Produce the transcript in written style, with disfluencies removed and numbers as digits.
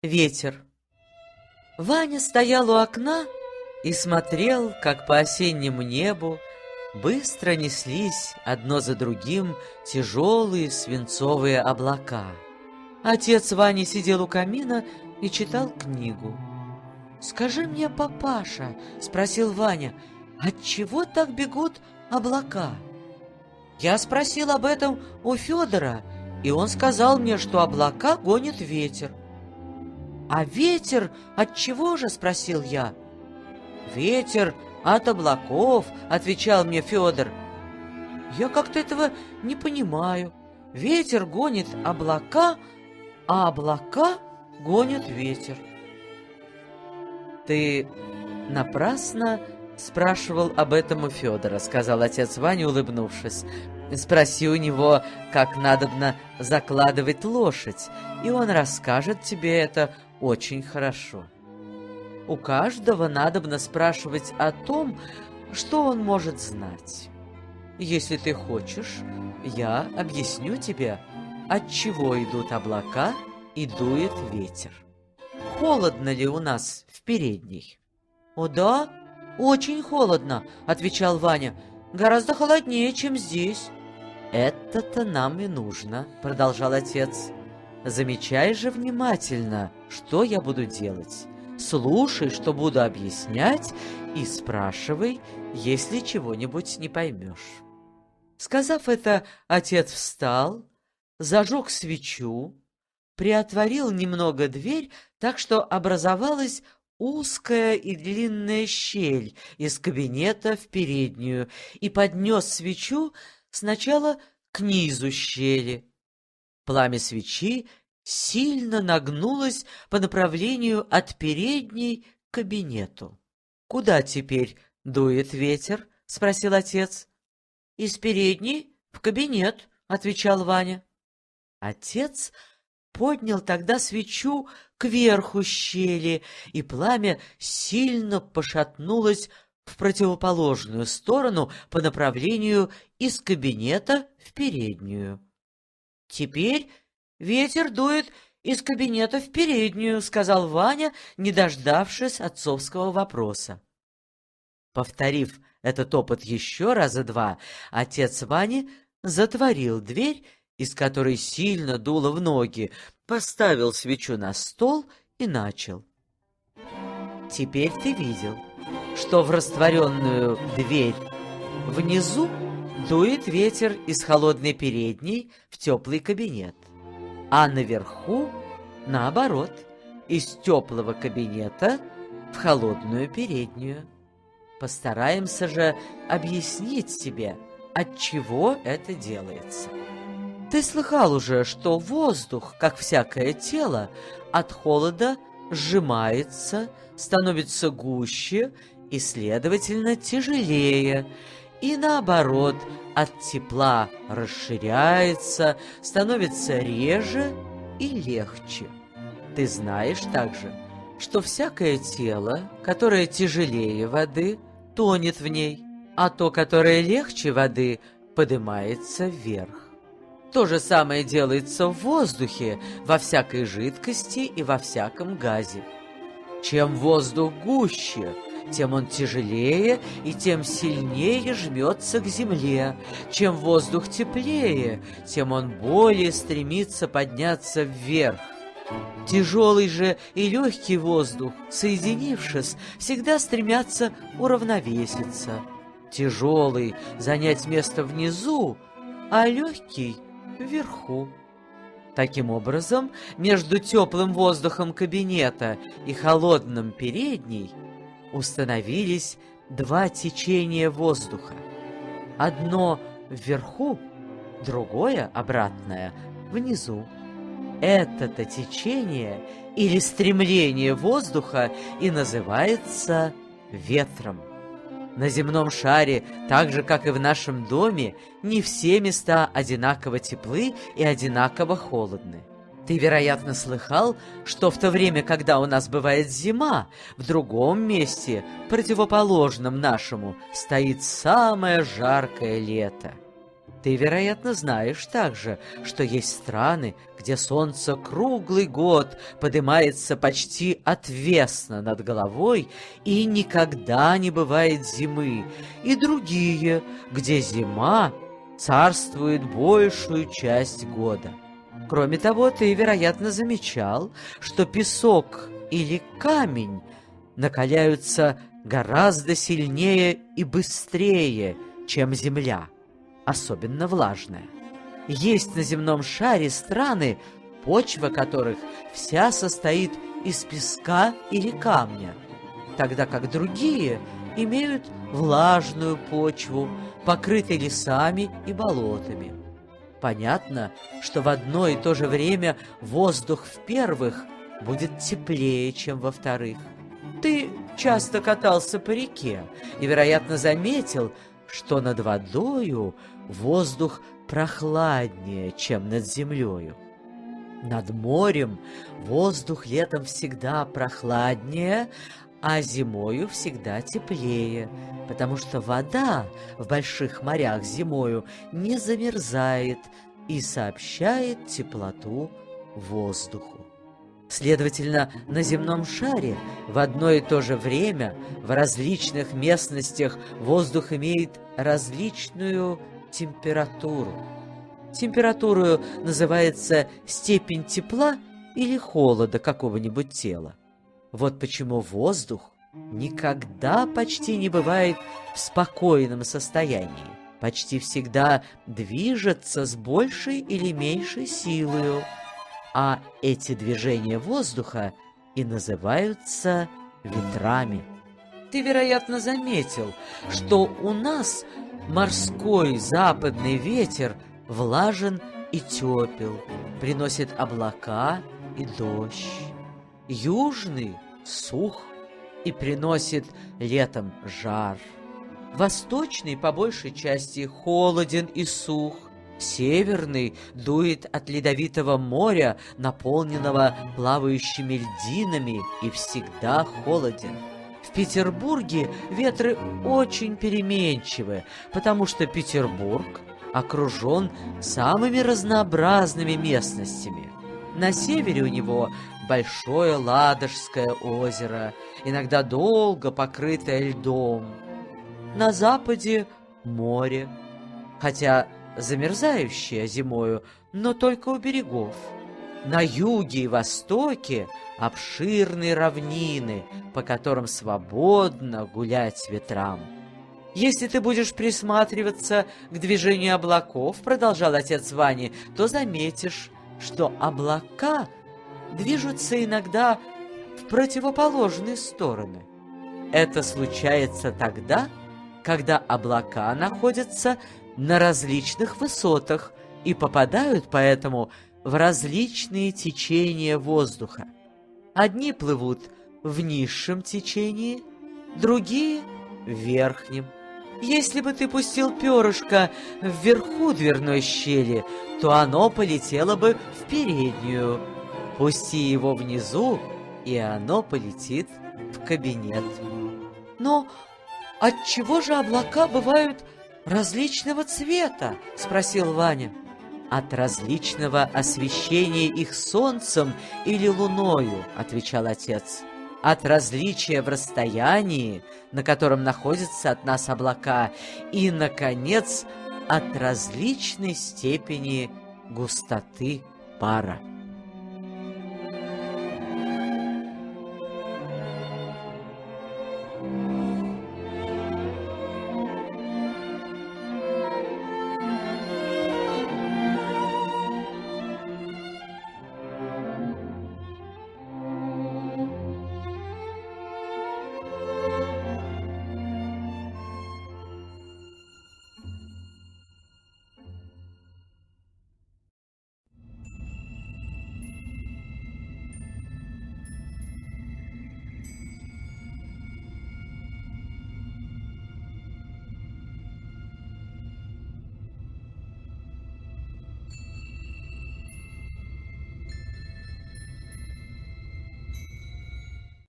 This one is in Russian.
Ветер. Ваня стоял у окна и смотрел, как по осеннему небу быстро неслись одно за другим тяжелые свинцовые облака. Отец Вани сидел у камина и читал книгу. «Скажи мне, папаша, — спросил Ваня, — отчего так бегут облака?» Я спросил об этом у Федора, и он сказал мне, что облака гонит ветер. «А ветер от чего же?» — спросил я. «Ветер от облаков», — отвечал мне Федор. «Я как-то этого не понимаю. Ветер гонит облака, а облака гонит ветер». «Ты напрасно спрашивал об этом у Федора», — сказал отец Ваня, улыбнувшись. «Спроси у него, как надобно закладывать лошадь, и он расскажет тебе это очень хорошо. У каждого надобно спрашивать о том, что он может знать. Если ты хочешь, я объясню тебе, от чего идут облака и дует ветер. Холодно ли у нас в передней?» «О да, очень холодно», — отвечал Ваня. «Гораздо холоднее, чем здесь». «Это-то нам и нужно», — продолжал отец. «Замечай же внимательно, что я буду делать. Слушай, что буду объяснять, и спрашивай, если чего-нибудь не поймешь». Сказав это, отец встал, зажег свечу, приотворил немного дверь, так что образовалась узкая и длинная щель из кабинета в переднюю, и поднес свечу сначала к низу щели. Пламя свечи сильно нагнулось по направлению от передней к кабинету. «Куда теперь дует ветер?» — спросил отец. «Из передней в кабинет», — отвечал Ваня. Отец поднял тогда свечу кверху щели, и пламя сильно пошатнулось в противоположную сторону по направлению из кабинета в переднюю. «Теперь ветер дует из кабинета в переднюю», — сказал Ваня, не дождавшись отцовского вопроса. Повторив этот опыт еще раза два, отец Вани затворил дверь, из которой сильно дуло в ноги, поставил свечу на стол и начал. «Теперь ты видел, что в растворенную дверь внизу дует ветер из холодной передней в теплый кабинет, а наверху, наоборот, из теплого кабинета в холодную переднюю. Постараемся же объяснить тебе, отчего это делается. Ты слыхал уже, что воздух, как всякое тело, от холода сжимается, становится гуще и, следовательно, тяжелее, и наоборот, от тепла расширяется, становится реже и легче. Ты знаешь также, что всякое тело, которое тяжелее воды, тонет в ней, а то, которое легче воды, поднимается вверх. То же самое делается в воздухе, во всякой жидкости и во всяком газе. Чем воздух гуще, тем он тяжелее и тем сильнее жмется к земле. Чем воздух теплее, тем он более стремится подняться вверх. Тяжелый же и легкий воздух, соединившись, всегда стремятся уравновеситься. Тяжелый занять место внизу, а легкий вверху. Таким образом, между теплым воздухом кабинета и холодным передней установились два течения воздуха. Одно вверху, другое, обратное, внизу. Это-то течение или стремление воздуха и называется ветром. На земном шаре, так же, как и в нашем доме, не все места одинаково теплы и одинаково холодны. Ты, вероятно, слыхал, что в то время, когда у нас бывает зима, в другом месте, противоположном нашему, стоит самое жаркое лето. Ты, вероятно, знаешь также, что есть страны, где солнце круглый год поднимается почти отвесно над головой и никогда не бывает зимы, и другие, где зима царствует большую часть года. Кроме того, ты, вероятно, замечал, что песок или камень накаляются гораздо сильнее и быстрее, чем земля, особенно влажная. Есть на земном шаре страны, почва которых вся состоит из песка или камня, тогда как другие имеют влажную почву, покрытой лесами и болотами. Понятно, что в одно и то же время воздух в первых будет теплее, чем во вторых. Ты часто катался по реке и, вероятно, заметил, что над водою воздух прохладнее, чем над землею. Над морем воздух летом всегда прохладнее, а зимою всегда теплее, потому что вода в больших морях зимою не замерзает и сообщает теплоту воздуху. Следовательно, на земном шаре в одно и то же время в различных местностях воздух имеет различную температуру. Температурою называется степень тепла или холода какого-нибудь тела. Вот почему воздух никогда почти не бывает в спокойном состоянии, почти всегда движется с большей или меньшей силою, а эти движения воздуха и называются ветрами. Ты, вероятно, заметил, что у нас морской западный ветер влажен и тепел, приносит облака и дождь. Южный сух и приносит летом жар. Восточный по большей части холоден и сух. Северный дует от ледовитого моря, наполненного плавающими льдинами, и всегда холоден. В Петербурге ветры очень переменчивы, потому что Петербург окружен самыми разнообразными местностями. На севере у него большое Ладожское озеро, иногда долго покрытое льдом. На западе море, хотя замерзающее зимою, но только у берегов. На юге и востоке обширные равнины, по которым свободно гулять ветрам. «Если ты будешь присматриваться к движению облаков, — продолжал отец Вани, — то заметишь, что облака движутся иногда в противоположные стороны. Это случается тогда, когда облака находятся на различных высотах и попадают поэтому в различные течения воздуха. Одни плывут в низшем течении, другие — в верхнем. Если бы ты пустил перышко вверху дверной щели, то оно полетело бы в переднюю. Пусти его внизу, и оно полетит в кабинет. Но отчего же облака бывают различного цвета? — спросил Ваня. От различного освещения их солнцем или луною, — отвечал отец. От различия в расстоянии, на котором находятся от нас облака, и, наконец, от различной степени густоты пара.